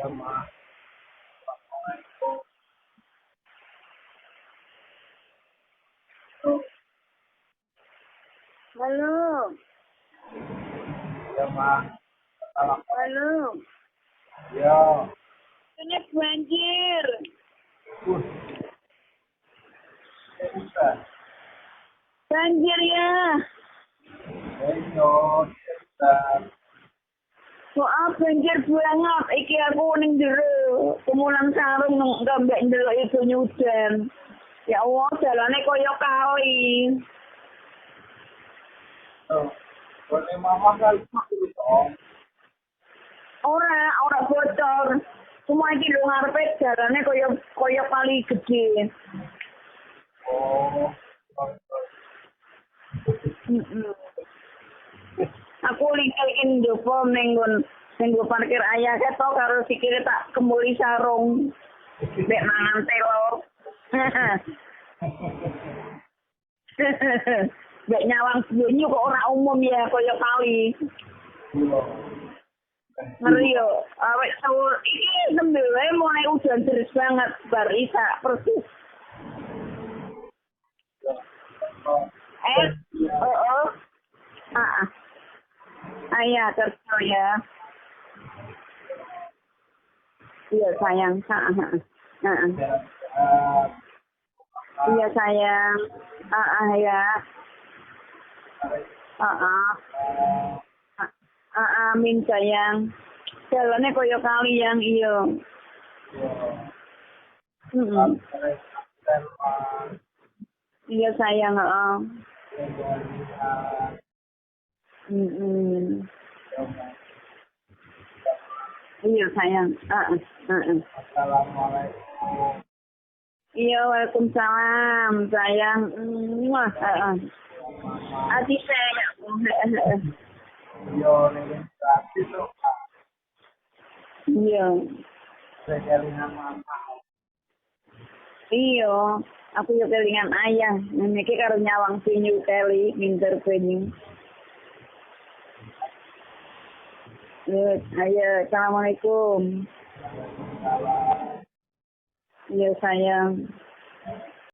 Jamaah. Halo, Jamaah. halo. Ya. Ini banjir. Uh. Bisa. Banjir ya. Ayo. Bisa. Maaf banjir banget. Iki aku ning jero. Kemulan sarung nang gambek ndelok itu nyudan. Ya Allah, jalane koyo kali. Oh. Boleh mama kali dong. Ora bocor. Cuma iki lho ngarepe jalane koyo kali gede. Oh. Aku lingkar njopo ning nggon parkir ayah ketok karo sikile tak kembuli sarung. Nek mangan telo. Nek nyawang bunyi kok ora umum ya kaya kali. Ngeri yo. Awek sawur iki nembe wae mulai udan deras banget bar isa persis. Oh. Ayah kerja ya. Iya sayang. Iya sayang. Ya. Amin sayang. Jalannya koyo kali yang iyo. Iya sayang. Iya sayang. Assalamualaikum. Iya waalaikumsalam sayang. Ati sayang. Yo, ini gratis loh. Iya. Kelingan mama. Iya. Aku yo kelingan ayah. Niki karo nyawang penyu kali minter penyu. Ayo, assalamualaikum. Iya sayang.